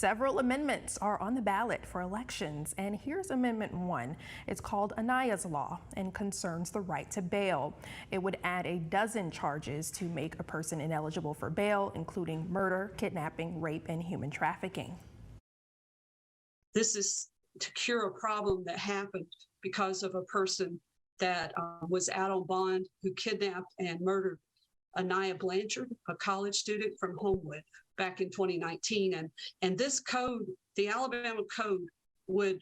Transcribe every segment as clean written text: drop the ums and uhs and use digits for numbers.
Several amendments are on the ballot for elections, and here's Amendment 1. It's called Aniah's Law and concerns the right to bail. It would add a dozen charges to make a person ineligible for bail, including murder, kidnapping, rape, and human trafficking. This is to cure a problem that happened because of a person that was out on bond who kidnapped and murdered Aniah Blanchard, a college student from Homewood, back in 2019. And this code, the Alabama code, would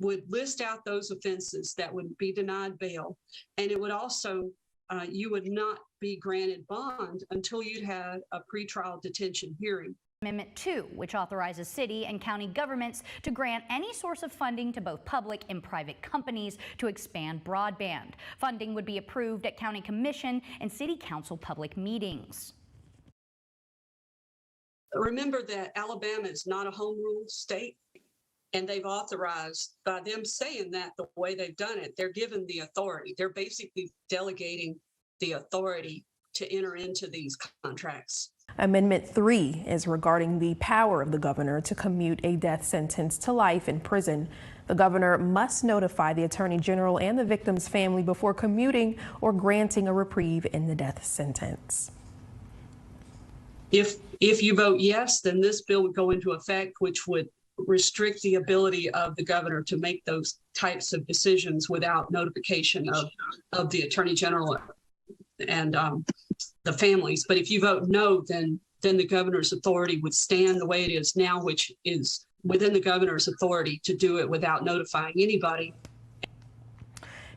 list out those offenses that would be denied bail, and it would also you would not be granted bond until you'd had a pretrial detention hearing. Amendment 2, which authorizes city and county governments to grant any source of funding to both public and private companies to expand broadband. Funding would be approved at county commission and city council public meetings. Remember that Alabama is not a home rule state, and they've authorized, by them saying that the way they've done it, they're given the authority. They're basically delegating the authority to enter into these contracts. Amendment 3 is regarding the power of the governor to commute a death sentence to life in prison. The governor must notify the attorney general and the victim's family before commuting or granting a reprieve in the death sentence. If you vote yes, then this bill would go into effect, which would restrict the ability of the governor to make those types of decisions without notification of the attorney general and the families. But if you vote no, then the governor's authority would stand the way it is now, which is within the governor's authority to do it without notifying anybody.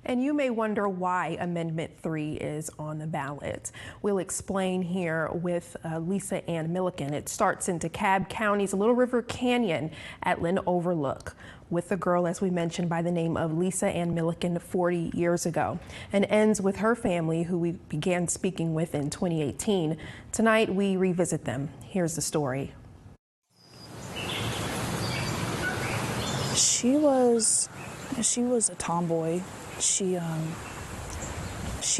And you may wonder why Amendment 3 is on the ballot. We'll explain here with Lisa Ann Milliken. It starts in DeKalb County's Little River Canyon at Lynn Overlook with a girl, as we mentioned, by the name of Lisa Ann Milliken 40 years ago, and ends with her family, who we began speaking with in 2018. Tonight, we revisit them. Here's the story. She was a tomboy. She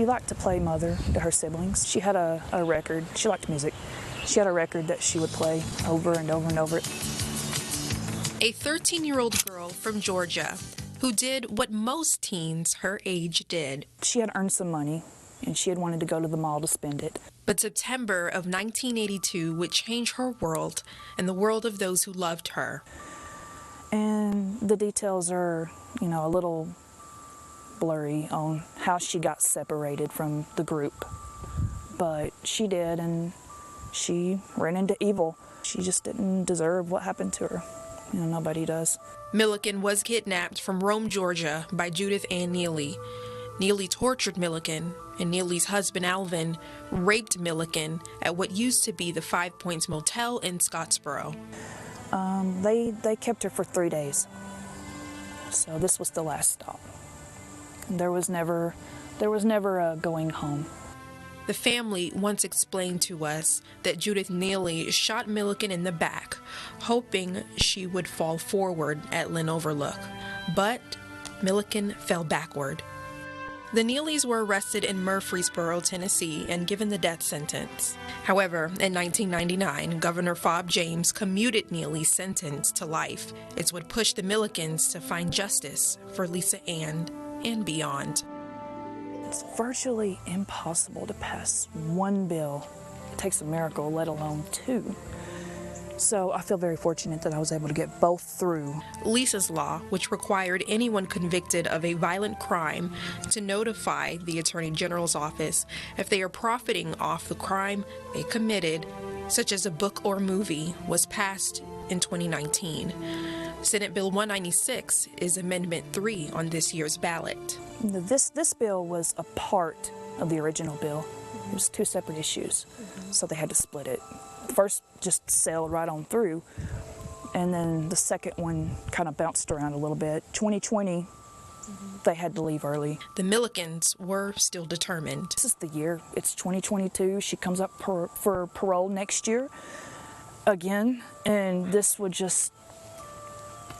liked to play mother to her siblings. She had a record. She liked music. She had a record that she would play over and over and over. A 13-year-old girl from Georgia who did what most teens her age did. She had earned some money, and she had wanted to go to the mall to spend it. But September of 1982 would change her world and the world of those who loved her. And the details are, a little blurry on how she got separated from the group. But she did, and she ran into evil. She just didn't deserve what happened to her. Nobody does. Milliken was kidnapped from Rome, Georgia by Judith Ann Neely. Neely tortured Milliken, and Neely's husband, Alvin, raped Milliken at what used to be the 5 Points Motel in Scottsboro. They kept her for 3 days. So this was the last stop. There was never a going home. The family once explained to us that Judith Neely shot Milliken in the back, hoping she would fall forward at Lynn Overlook. But Milliken fell backward. The Neelys were arrested in Murfreesboro, Tennessee, and given the death sentence. However, in 1999, Governor Fob James commuted Neely's sentence to life. It's what pushed the Millikens to find justice for Lisa Ann and beyond. It's virtually impossible to pass one bill. It takes a miracle, let alone two. So I feel very fortunate that I was able to get both through. Lisa's Law, which required anyone convicted of a violent crime to notify the Attorney General's office if they are profiting off the crime they committed, such as a book or movie, was passed in 2019. Senate Bill 196 is Amendment 3 on this year's ballot. This bill was a part of the original bill. It was two separate issues, so they had to split it. The first just sailed right on through, and then the second one kind of bounced around a little bit. 2020, they had to leave early. The Millikens were still determined. This is the year. It's 2022. She comes up for parole next year again, and this would just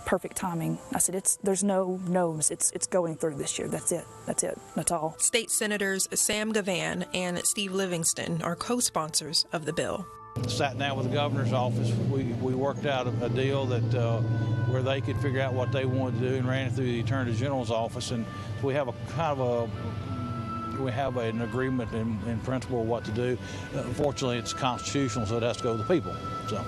perfect timing. I said, there's no no's. It's going through this year. That's it. That's all. State Senators Sam Gavan and Steve Livingston are co-sponsors of the bill. Sat down with the governor's office. We worked out a deal that where they could figure out what they wanted to do and ran it through the Attorney General's office. And so we have a kind of an agreement in principle of what to do. Unfortunately, it's constitutional, so it has to go to the people. So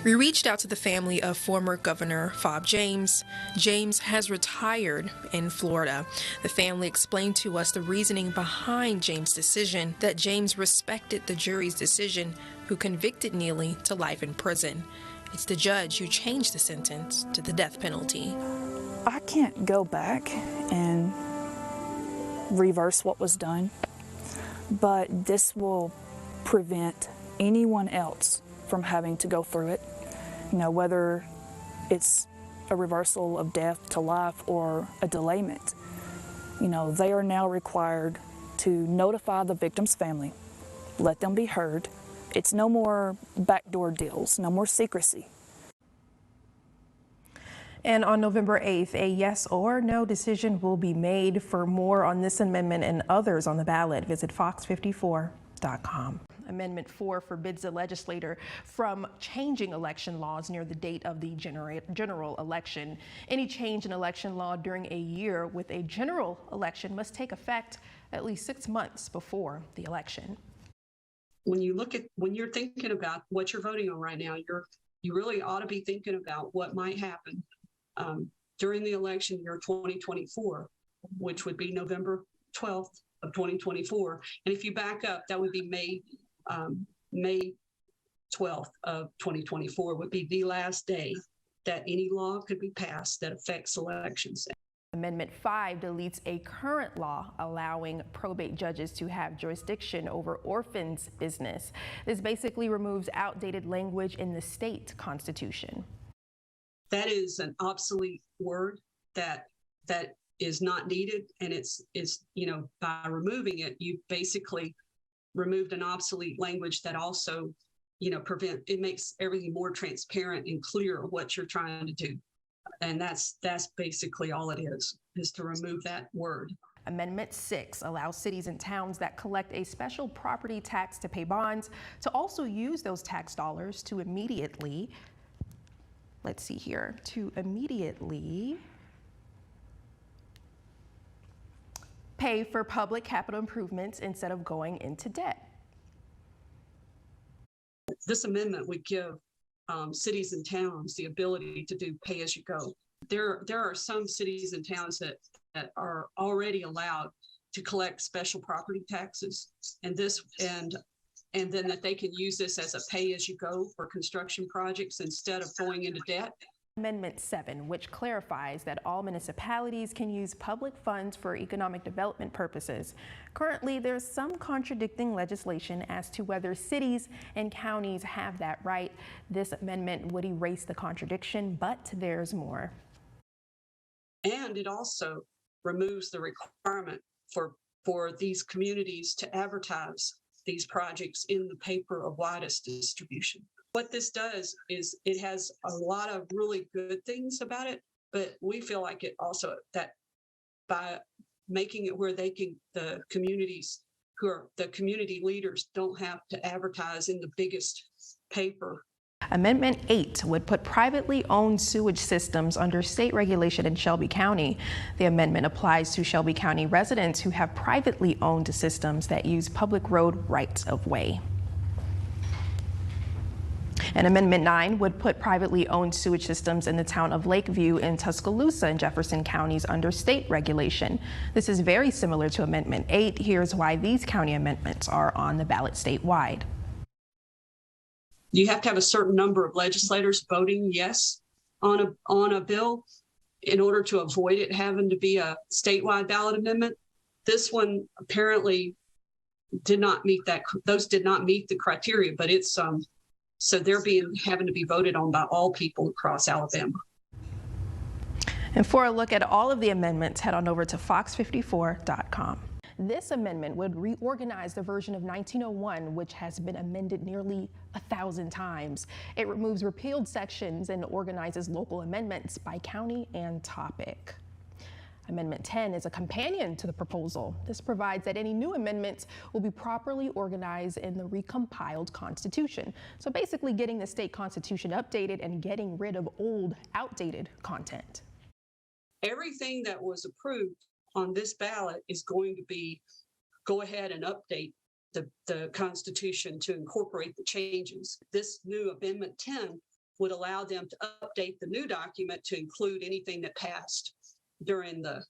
We reached out to the family of former Governor Fob James. James has retired in Florida. The family explained to us the reasoning behind James' decision, that James respected the jury's decision who convicted Neely to life in prison. It's the judge who changed the sentence to the death penalty. I can't go back and reverse what was done, but this will prevent anyone else from having to go through it. You know, whether it's a reversal of death to life or a delayment. You know, they are now required to notify the victim's family, let them be heard. It's no more backdoor deals, no more secrecy. And on November 8th, a yes or no decision will be made. For more on this amendment and others on the ballot, visit fox54.com. Amendment 4 forbids the legislator from changing election laws near the date of the general election. Any change in election law during a year with a general election must take effect at least 6 months before the election. When you're thinking about what you're voting on right now, you really ought to be thinking about what might happen during the election year 2024, which would be November 12th of 2024. And if you back up, that would be May 12th of 2024 would be the last day that any law could be passed that affects elections. Amendment 5 deletes a current law allowing probate judges to have jurisdiction over orphans' business. This basically removes outdated language in the state constitution. That is an obsolete word that is not needed, and it's by removing it, you basically removed an obsolete language that also it makes everything more transparent and clear what you're trying to do. And that's basically all it is to remove that word. Amendment 6 allows cities and towns that collect a special property tax to pay bonds to also use those tax dollars to immediately pay for public capital improvements instead of going into debt. This amendment would give cities and towns the ability to do pay-as-you-go. There are some cities and towns that are already allowed to collect special property taxes, and then that they can use this as a pay-as-you-go for construction projects instead of going into debt. Amendment 7, which clarifies that all municipalities can use public funds for economic development purposes. Currently, there's some contradicting legislation as to whether cities and counties have that right. This amendment would erase the contradiction, but there's more. And it also removes the requirement for these communities to advertise these projects in the paper of widest distribution. What this does is it has a lot of really good things about it, but we feel like it also that by making it where the communities who are the community leaders don't have to advertise in the biggest paper. Amendment 8 would put privately owned sewage systems under state regulation in Shelby County. The amendment applies to Shelby County residents who have privately owned systems that use public road rights of way. And Amendment 9 would put privately owned sewage systems in the town of Lakeview in Tuscaloosa and Jefferson counties under state regulation. This is very similar to Amendment 8. Here's why these county amendments are on the ballot statewide. You have to have a certain number of legislators voting yes on a bill in order to avoid it having to be a statewide ballot amendment. This one apparently did not meet that. Those did not meet the criteria, but it's so they're having to be voted on by all people across Alabama. And for a look at all of the amendments, head on over to fox54.com. This amendment would reorganize the version of 1901, which has been amended nearly 1,000 times. It removes repealed sections and organizes local amendments by county and topic. Amendment 10 is a companion to the proposal. This provides that any new amendments will be properly organized in the recompiled Constitution. So basically getting the state constitution updated and getting rid of old, outdated content. Everything that was approved on this ballot is going to be go ahead and update the Constitution to incorporate the changes. This new Amendment 10 would allow them to update the new document to include anything that passed during the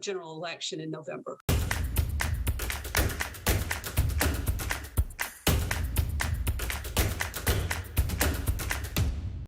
general election in November.